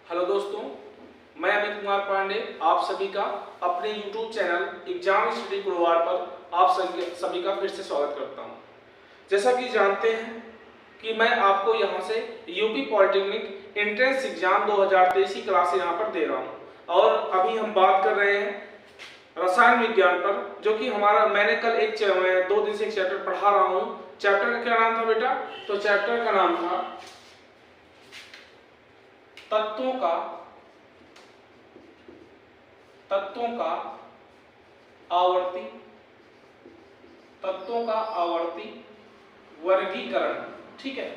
Hello दोस्तों, मैं अमित कुमार पांडे आप सभी का अपने YouTube चैनल एग्जाम स्टडी गुरुवार पर आप सभी का फिर से स्वागत करता हूं। जैसा कि जानते हैं कि मैं आपको यहां से यूपी पॉलिटेक्निक एंट्रेंस एग्जाम 2023 की क्लास यहां पर दे रहा हूं और अभी हम बात कर रहे हैं रसायन विज्ञान पर, जो कि हमारा मैंने कल मैं 2 दिन से एक चैप्टर पढ़ा रहा हूँ। चैप्टर का क्या नाम था बेटा? तो चैप्टर का नाम था तत्वों का आवर्ती वर्गीकरण। ठीक है,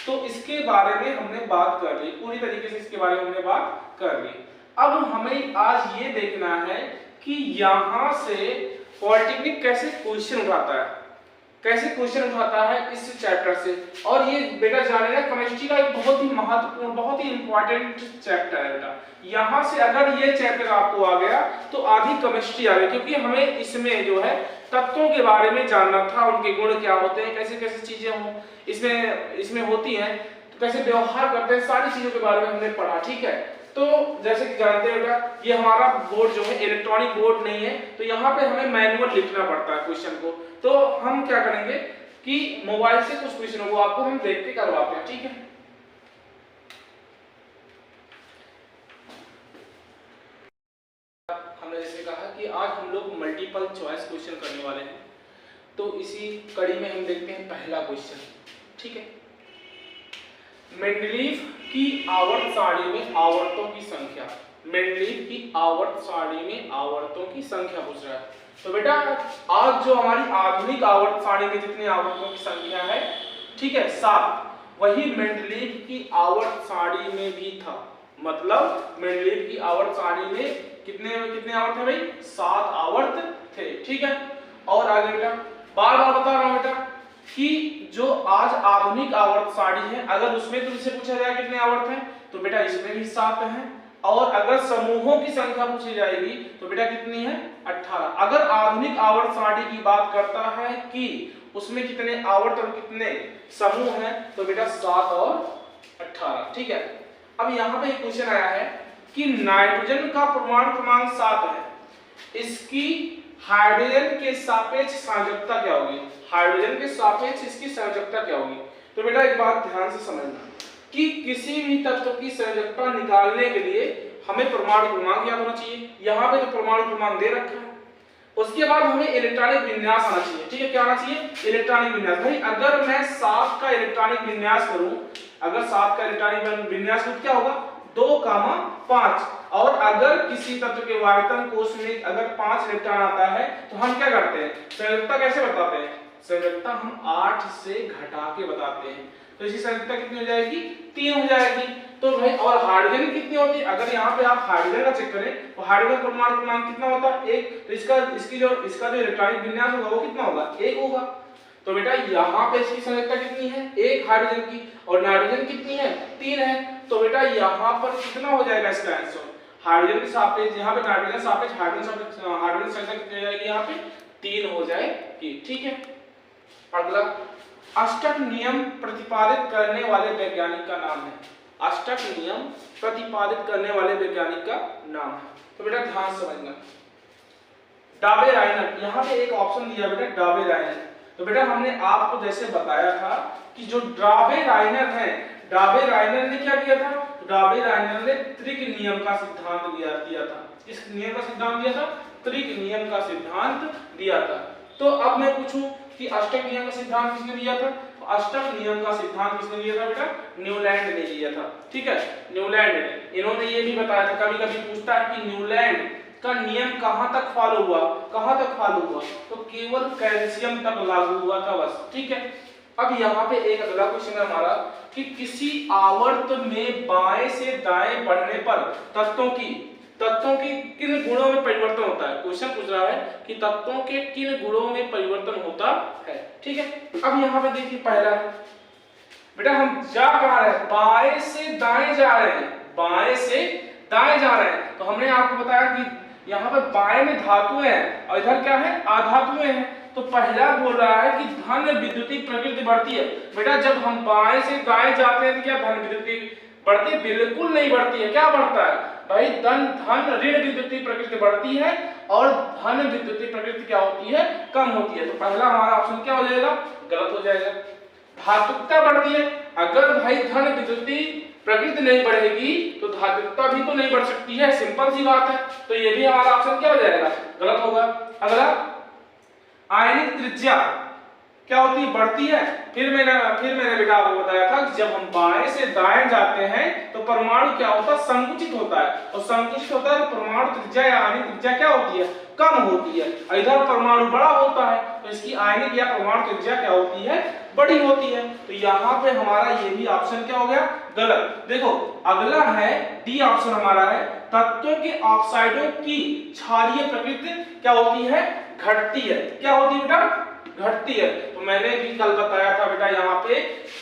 तो इसके बारे में हमने बात कर ली, पूरी तरीके से इसके बारे में हमने बात कर ली। अब हमें आज ये देखना है कि यहां से पॉलिटेक्निक कैसे क्वेश्चन उठाता है इस चैप्टर से। और ये बेटा जानेगा केमिस्ट्री का एक बहुत ही महत्वपूर्ण, बहुत ही इंपॉर्टेंट चैप्टर है बेटा। यहां से अगर ये चैप्टर आपको आ गया तो आधी केमिस्ट्री आ गई, क्योंकि हमें इसमें जो है तत्वों के बारे में जानना था, उनके गुण क्या होते हैं, कैसे कैसे चीजें इसमें होती हैं, तो कैसे व्यवहार करते हैं, सारी चीजों के बारे में हमने पढ़ा। ठीक है, तो जैसे कि जानते हैं बेटा, ये हमारा बोर्ड जो है इलेक्ट्रॉनिक बोर्ड नहीं है, तो यहाँ पे हमें मैनुअल लिखना पड़ता है क्वेश्चन को। तो हम क्या करेंगे कि मोबाइल से कुछ क्वेश्चनों को आपको हम देख के करवाते हैं। ठीक है, हमने जैसे कहा कि आज हम लोग मल्टीपल चॉइस क्वेश्चन करने वाले हैं, तो इसी कड़ी में हम देखते हैं पहला क्वेश्चन। ठीक है, मेंडलीव की आवर्त सारणी में आवर्तों की संख्या। मेंडलीव की आवर्त सारणी में आवर्तों की संख्या पूछ रहा है। तो बेटा आज जो हमारी आधुनिक आवर्त सारणी में जितनी आवर्तों की संख्या है, ठीक है 7, वही मेंडलीव की आवर्त सारणी में भी था। मतलब मेंडलीव की आवर्त सारणी में कितने आवर्त थे भाई? 7 आवर्त थे। ठीक है, और आगे बेटा बार बार बता रहा हूं बेटा कि जो आज आधुनिक आवर्त सारणी है, अगर उसमें तुमसे पूछा जाए कितने आवर्त हैं, तो बेटा इसमें भी 7 हैं। और अगर समूहों की संख्या पूछी जाएगी तो बेटा कितनी है? 18। अगर आधुनिक आवर्त सारणी की बात करता है कि उसमें कितने आवर्त और कितने समूह हैं, तो बेटा 7 और 18। ठीक है, अब यहाँ पे एक क्वेश्चन आया है कि नाइट्रोजन का परमाणु क्रमांक 7 है, इसकी हाइड्रोजन के सापेक्ष संयोजकता क्या होगी? हाइड्रोजन के सापेक्ष इसकी संयोजकता क्या होगी? तो बेटा एक बात ध्यान से समझना कि किसी भी तत्व की संयोजकता निकालने के लिए हमें परमाणु क्रमांक याद होना चाहिए। यहाँ पे तो परमाणु क्रमांक दे रखा है। उसके बाद हमें इलेक्ट्रॉनिक विन्यास आना चाहिए। ठीक है, क्या आना चाहिए? इलेक्ट्रॉनिक विन्यास। भाई अगर मैं 7 का इलेक्ट्रॉनिक विन्यास करूं, अगर 7 का इलेक्ट्रॉनिक विन्यास करूं, क्या होगा? 2,5। और अगर किसी तत्व के आयतन कोश में अगर 5 इलेक्ट्रॉन आता है, तो हम क्या करते हैं? संयोजकता कैसे बताते हैं? संयोजकता हम 8 से घटा के बताते हैं। तो इसकी संयोजकता कितनी हो जाएगी? 3 हो जाएगी। तो भाई और हाइड्रोजन कितनी होती है? अगर यहाँ पे आप हाइड्रोजन का चेक करें तो हाइड्रोजन परमाणु क्रमांक कितना होता है? 1। तो इसका जो इलेक्ट्रॉनिक विन्यास होगा वो कितना होगा? 1 होगा। तो बेटा यहाँ पे इसकी संयोजकता कितनी है? 1 हाइड्रोजन की, और नाइट्रोजन कितनी है? 3 है। तो बेटा यहाँ पर कितना हो जाएगा इसका आंसर? हाइड्रोजन के सापेक्ष, यहाँ पे नाइट्रोजन सापेक्ष हाइड्रोजन संख्या कितनी हो जाएगी? यहाँ पे 3 हो जाएगी। ठीक है, अगला अष्टक नियम प्रतिपादित करने वाले वैज्ञानिक का नाम है। अष्टक नियम प्रतिपादित करने वाले वैज्ञानिक का नाम है। तो बेटा ध्यान समझना, डाबे रायनर, यहाँ पे एक ऑप्शन दिया बेटा डाबे रायनर। तो बेटा हमने आपको जैसे बताया था कि जो डाबे रायनर है, डाबे रायनर ने क्या किया था? डाबे रायनर ने त्रिक नियम का सिद्धांत दिया था। किस नियम का सिद्धांत दिया था? त्रिक नियम का सिद्धांत दिया था। तो अब मैं पूछूं कि अष्टक नियम का सिद्धांत किसने दिया था? तो अष्टक नियम का सिद्धांत किसने दिया था बेटा? न्यूलैंड ने दिया था। ठीक है, न्यूलैंड ने। इन्होंने ये भी बताया था, कभी कभी पूछता है कि न्यूलैंड का नियम कहां तक फॉलो हुआ? तो केवल कैल्शियम तक लागू हुआ था बस। ठीक है, अब यहाँ पे एक अगला क्वेश्चन है हमारा कि किसी आवर्त में बाएं से दाएं बढ़ने पर तत्वों के किन गुणों में परिवर्तन होता है? क्वेश्चन पूछ रहा है कि तत्वों के किन गुणों में परिवर्तन होता है। ठीक है, अब यहाँ पे देखिए पहला बेटा हम जा कहाँ रहे हैं? बाएं से दाएं जा रहे हैं, बाएं से दाएं जा रहे हैं। तो हमने आपको बताया कि यहाँ पे बाएं में धातुएं हैं और इधर क्या है? अधातुएं हैं। तो पहला बोल रहा है कि धन विद्युतीय प्रकृति बढ़ती है। बेटा जब हम बाएं से दाएं जाते हैं तो क्या धन विद्युतीय बढ़ती है? बिल्कुल नहीं बढ़ती है। क्या बढ़ता है भाई? धन ऋण विद्युतीय प्रकृति बढ़ती है और धन विद्युतीय प्रकृति क्या होती है? कम होती है। तो पहला हमारा ऑप्शन क्या हो जाएगा? गलत हो जाएगा। धात्विकता बढ़ती है। अगर भाई धन विद्युतीय प्रकृति नहीं बढ़ेगी तो धात्विकता भी तो नहीं बढ़ सकती है, सिंपल सी बात है। तो ये भी हमारा ऑप्शन क्या हो जाएगा? गलत होगा। अगला, आयनिक त्रिज्या क्या होती है? बढ़ती है। फिर मैंने बेटा आपको बताया था कि जब हम बाएं से दाएं जाते हैं तो परमाणु क्या होता है? संकुचित होता है। और संकुचित होता है तो परमाणु त्रिज्या या आयनिक त्रिज्या क्या होती है? कम होती है। इधर परमाणु बड़ा होता है तो इसकी आयनिक या परमाणु त्रिज्या क्या होती है? बड़ी होती है। तो यहाँ पे हमारा ये भी ऑप्शन क्या हो गया? गलत। देखो अगला है डी ऑप्शन हमारा है, तत्वों के ऑक्साइडों की क्षारीय प्रकृति क्या होती है? घटती है। क्या होती है बेटा? घटती है। तो मैंने भी कल बताया था बेटा यहाँ पे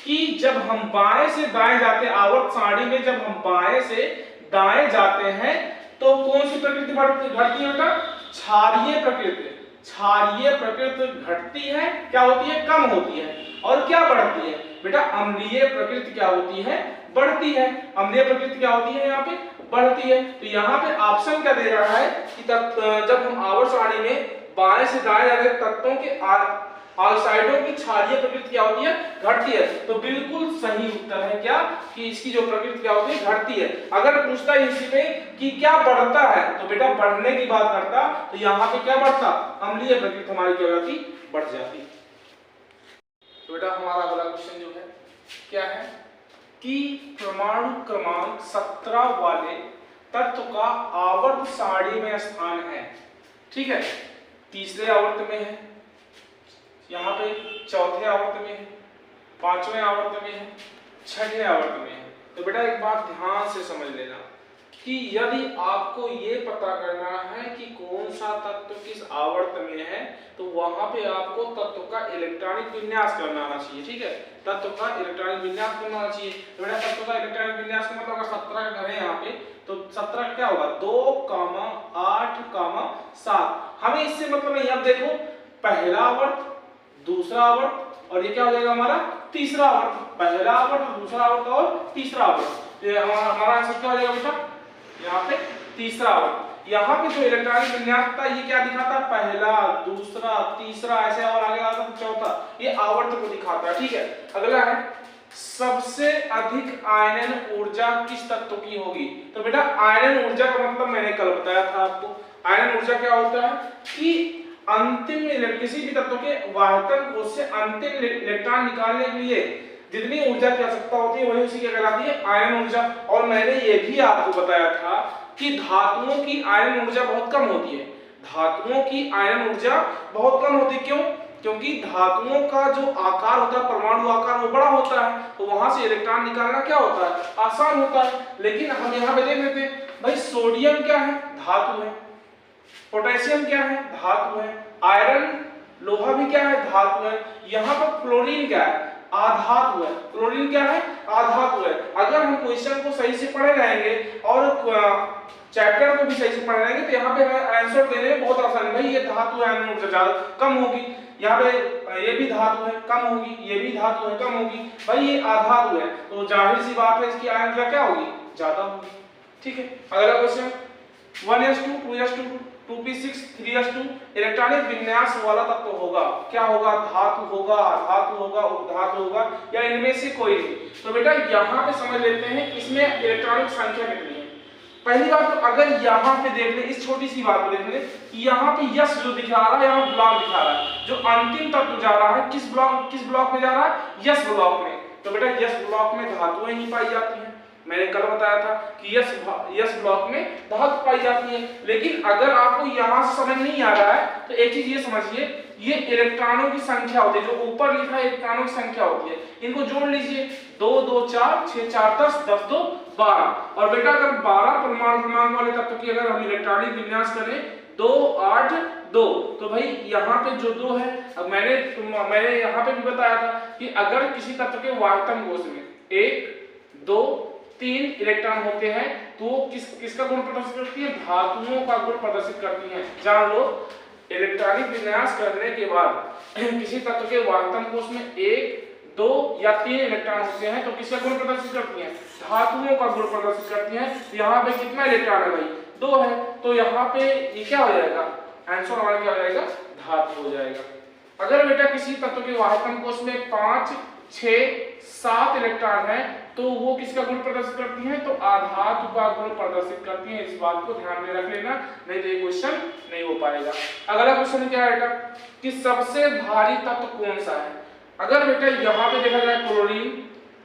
कि जब हम बाएं से दाएं जाते हैं, आवर्त सारणी में जब हम बाएं से दाएं जाते हैं तो कौन सी प्रकृति घटती है बेटा? क्षारीय प्रकृति। क्षारीय प्रकृति घटती है, क्या होती है? कम होती है। और क्या बढ़ती है बेटा? अम्लीय प्रकृति क्या होती है? बढ़ती है। अम्लीय प्रकृति क्या होती है? यहाँ पे बढ़ती है। तो यहाँ पे ऑप्शन क्या दे रहा है कि जब हम आवर्त सारणी में बाएं से दाएं जाते हैं तत्वों के ऑक्साइडों की क्षारीय प्रकृति क्या होती है? घटती है। तो बिल्कुल सही उत्तर है क्या कि इसकी जो प्रकृति क्या होती है? घटती है। अगर पूछता है इसी में कि क्या बढ़ता है तो बेटा बढ़ने की बात करता तो यहाँ पे क्या बढ़ता? अम्लीय प्रकृति हमारी क्या हो जाती? बढ़ जाती। तो बेटा हमारा अगला क्वेश्चन जो है क्या है कि परमाणु क्रमांक 17 वाले तत्व का आवर्त सारणी में स्थान है। ठीक है, तीसरे आवर्त में है, यहाँ पे चौथे आवर्त में है, पांचवें आवर्त में है, छठे आवर्त में है। तो बेटा एक बात ध्यान से समझ लेना कि यदि आपको ये पता करना है कि कौन सा तत्व किस आवर्त में है तो वहां पे आपको तत्व का इलेक्ट्रॉनिक विन्यास करना आना चाहिए। ठीक है, तत्व का इलेक्ट्रॉनिक विन्यास करना आना चाहिए। तो बेटा तत्व का इलेक्ट्रॉनिक विन्यास का मतलब अगर 17 का घर है यहाँ पे तो 17 क्या होगा? 2, 8, 7। हमें इससे मतलब नहीं। अब देखो पहला आवर्त, दूसरा आवर्त और ये क्या हो जाएगा हमारा? तीसरा आवर्त। पहला आवर्त, दूसरा आवर्त और तीसरा आवर्त। ये हमारा आंसर क्या हो जाएगा बेटा? यहाँ पे तीसरा आवर्त। यहाँ पे जो इलेक्ट्रॉनिक विन्यास था ये क्या दिखाता? पहला, दूसरा, तीसरा, ऐसे और आगे आता तो चौथा। ये आवर्त को दिखाता है। ठीक है, अगला है सबसे अधिक आयनन ऊर्जा किस तत्व की होगी? तो बेटा आयनन ऊर्जा का मतलब मैंने कल बताया था आपको। आयनन ऊर्जा क्या होता है कि अंतिम किसी भी तत्व के वाहकन कोश से अंतिम इलेक्ट्रॉन निकालने के लिए जितनी ऊर्जा की आवश्यकता होती है वही उसी की कहलाती है आयन ऊर्जा। और मैंने ये भी आपको बताया था कि धातुओं की आयन ऊर्जा बहुत कम होती है। धातुओं की आयन ऊर्जा बहुत कम होती है। क्यों? क्योंकि धातुओं का जो आकार होता है, परमाणु आकार, वो बड़ा होता है तो वहां से इलेक्ट्रॉन निकालना क्या होता है? आसान होता है। लेकिन हम यहाँ पे देख लेते हैं भाई सोडियम क्या है? धातु है। पोटेशियम क्या है? धातु है। आयरन, लोहा भी क्या है? धातु है। यहाँ पर क्लोरीन क्या है? आधातु है। क्लोरीन क्या है? आधातु है। अगर हम क्वेश्चन को सही से पढ़े रहेंगे और चैप्टर को भी सही से पढ़े रहेंगे तो यहाँ पे हमें आंसर देने में बहुत आसान है। भाई ये धातु है, आयरन ऊर्जा ज्यादा कम होगी। यहाँ पे ये भी धातु है, कम होगी। ये भी धातु है, कम होगी। भाई ये आधातु है तो जाहिर सी बात है इसकी आयन ऊर्जा क्या होगी? ज्यादा होगी। ठीक है, अगला question 1s2, 2s2, 2p6, 3s2 electronic विन्यास वाला तत्व होगा। क्या होगा? धातु होगा, धातु होगा, उपधातु होगा या इनमें से कोई नहीं। तो बेटा यहाँ पे समझ लेते हैं इसमें इलेक्ट्रॉनिक संख्या कितनी है। पहली बात तो अगर यहाँ पे देख ले, इस छोटी सी बात को देख ले, यहाँ पे यस जो दिखा रहा है, यहाँ ब्लॉक दिखा रहा है। जो अंतिम तत्व जा रहा है किस ब्लॉक में जा रहा है? यस ब्लॉक में। तो बेटा यस ब्लॉक में धातुएं ही पाई जाती हैं। मैंने कल बताया था कि यस ब्लॉक में धातु पाई जाती है। लेकिन अगर आपको यहाँ से समझ नहीं आ रहा है तो एक चीज ये समझिए, ये इलेक्ट्रॉनों की संख्या होती है। जो ऊपर लिखा है इलेक्ट्रॉनों की संख्या होती है, इनको जोड़ लीजिए। 2, 2, 4, 6, 4, 10, 10, 2, 12। और बेटा अगर 12 परमाणु क्रमांक वाले तत्व की अगर हम इलेक्ट्रॉनिक विन्यास करें 2, 8, 2 तो भाई यहाँ पे जो 2 है, अब मैंने यहाँ पे भी बताया था कि अगर किसी तत्व के वाहकत्म कोश में 1, 2, 3 इलेक्ट्रॉन होते हैं तो किसका गुण प्रदर्शित करती है? धातुओं का गुण प्रदर्शित करती हैं। जान लो इलेक्ट्रॉनिक विन्यास करने के बाद किसी तत्व के वाहकत्म कोश में 1, 2 या 3 इलेक्ट्रॉन होते हैं तो किसका गुण प्रदर्शित करती हैं? धातुओं का गुण प्रदर्शित करती हैं। तो यहाँ पे कितना इलेक्ट्रॉन है भाई? 2 है। तो यहाँ पे ये क्या हो जाएगा? आंसर हमारा क्या हो जाएगा? धातु हो जाएगा। अगर बेटा किसी तत्व के वाहकम कोश में 5, 6, 7 इलेक्ट्रॉन है तो वो किसका गुण प्रदर्शित करती हैं? तो आधातु का गुण प्रदर्शित करती हैं। इस बात को ध्यान में रख लेना, नहीं तो ये क्वेश्चन नहीं हो पाएगा। अगला क्वेश्चन क्या है बेटा कि सबसे भारी तत्व कौन सा है? अगर बेटा यहाँ पे देखा जाए क्लोरीन,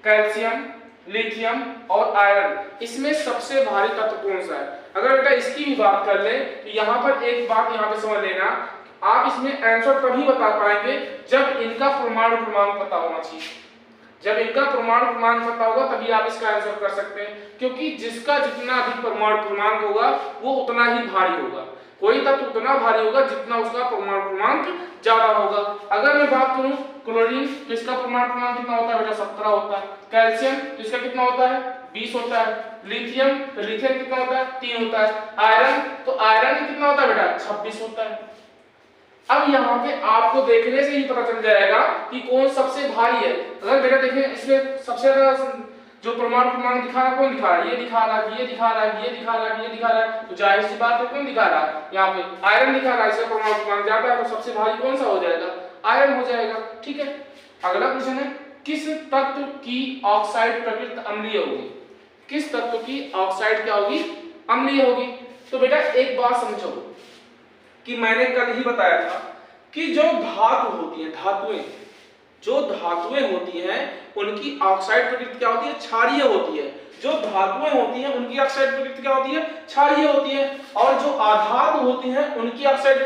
कैल्शियम, लिथियम और आयरन, इसमें सबसे भारी तत्व कौन सा है? अगर बेटा इसकी भी बात कर ले तो यहाँ पर एक बात यहाँ पे समझ लेना, आप इसमें आंसर तभी बता पाएंगे जब इनका परमाणु क्रमांक पता होना चाहिए। जब इनका परमाणु क्रमांक पता होगा तभी आप इसका आंसर कर सकते हैं, क्योंकि जिसका जितना अधिक परमाणु क्रमांक होगा वो उतना ही भारी होगा। कोई तत्व उतना भारी होगा जितना उसका परमाणु क्रमांक ज्यादा होगा। अगर मैं बात करूं क्लोरीन तो इसका परमाणु क्रमांक कितना होता है बेटा? 17 होता है। कैल्शियम तो इसका कितना होता है? 20 होता है। लिथियम तो लिथियम कितना होता है? 3 होता है। आयरन तो आयरन कितना होता है बेटा? 26 होता है। अब यहाँ पे आपको देखने से ही पता चल जाएगा कि कौन सबसे भारी है। अगर बेटा देखें इसमें सबसे ज्यादा जो परमाणु क्रमांक दिखा रहा है कौन दिखा रहा है? ये दिखा रहा है, ये दिखा रहा है, ये दिखा रहा है, ये दिखा रहा है। तो जाहिर सी बात है कौन दिखा रहा है? यहाँ पे आयरन दिखा रहा है। इसका परमाणु क्रमांक ज्यादा है तो सबसे भारी कौन सा हो जाएगा? आयरन हो जाएगा। ठीक है। अगला क्वेश्चन है किस तत्व की ऑक्साइड प्रकृति अम्लीय होगी? किस तत्व की ऑक्साइड क्या होगी? अम्लीय होगी। तो बेटा एक बात समझो कि मैंने कल ही बताया था कि जो धातु होती है, धातुएं, जो धातुएं होती हैं उनकी ऑक्साइड प्रकृति क्या होती है? क्षारीय होती है। जो धातुएं होती हैं उनकी ऑक्साइड प्रकृति क्या होती है? क्षारीय होती है। और जो आधातु होती हैं उनकी ऑक्साइड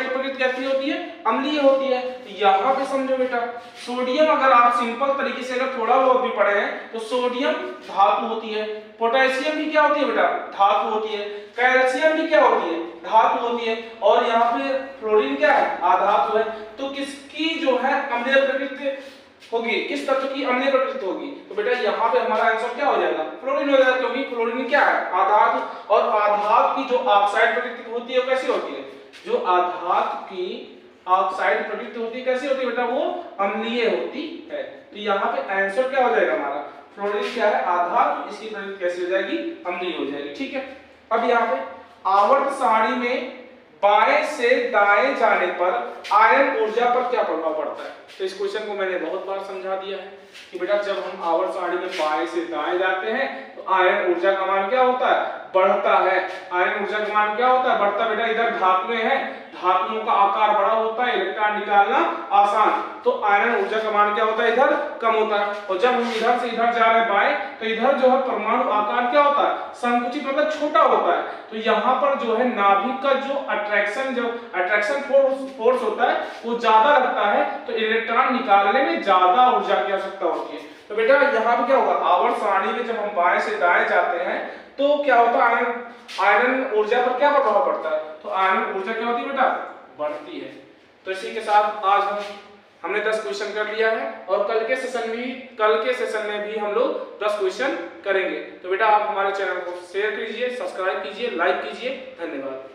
प्रकृति कैसी होती है? अम्लीय होती है। तो यहाँ पे समझो बेटा, सोडियम अगर आप सिंपल तरीके से अगर थोड़ा बहुत भी पढ़े हैं तो सोडियम धातु होती है। पोटेशियम भी क्या होती है बेटा? धातु होती है। कैल्शियम भी क्या होती है? धातु होती है। और यहाँ पे फ्लोरीन क्या है? आधातु है। तो किसकी जो है अम्लीय प्रकृति होगी? किस तत्व की अम्लीय प्रकृति होगी? तो बेटा यहाँ पे हमारा आंसर क्या हो जाएगा? फ्लोरीन हो जाएगा, क्योंकि फ्लोरीन क्या है? आधातु। और आधातु की जो ऑक्साइड प्रकृति होती है कैसी होती है? जो आधातु की ऑक्साइड प्रकृति होती है कैसी होती है बेटा? वो अम्लीय होती है। तो यहाँ पे आंसर क्या हो जाएगा हमारा? फ्लोरीन क्या है? आधातु। इसकी प्रकृति कैसी हो जाएगी? अम्लीय हो जाएगी। ठीक है। अब यहाँ पे आवर्त सारणी में बाएं से दाएं जाने पर आयन ऊर्जा पर क्या प्रभाव पड़ता है? तो इस क्वेश्चन को मैंने बहुत बार समझा दिया है कि बेटा जब हम आवर्त सारणी में बाएं से दाएं जाते हैं तो आयन ऊर्जा का मान क्या होता है? बढ़ता है। आयन ऊर्जा का मान क्या होता है? बढ़ता। बेटा इधर धातुएं हैं, धातुओं का आकार बड़ा होता है, इलेक्ट्रॉन निकालना आसान, तो आयन ऊर्जा का मान क्या होता है? इधर कम होता है। और जब हम इधर से इधर जा रहे हैं बाएं तो इधर जो है परमाणु आकार क्या होता है? संकुचित, मतलब छोटा होता है। तो यहाँ पर जो है नाभिक का जो अट्रैक्शन फोर्स होता है वो ज्यादा लगता है, तो इलेक्ट्रॉन निकालने में ज्यादा ऊर्जा की आवश्यकता होती है। तो बेटा यहाँ पे क्या होगा? आवर्त सारणी में जब हम बाएं से दाएं जाते हैं तो क्या होता है? आयरन ऊर्जा पर क्या प्रभाव पड़ता है? तो आयरन ऊर्जा क्या होती है बेटा? बढ़ती है। तो इसी के साथ आज हमने 10 क्वेश्चन कर लिया है और कल के सेशन में भी हम लोग 10 क्वेश्चन करेंगे। तो बेटा आप हमारे चैनल को शेयर कीजिए, सब्सक्राइब कीजिए, लाइक कीजिए। धन्यवाद।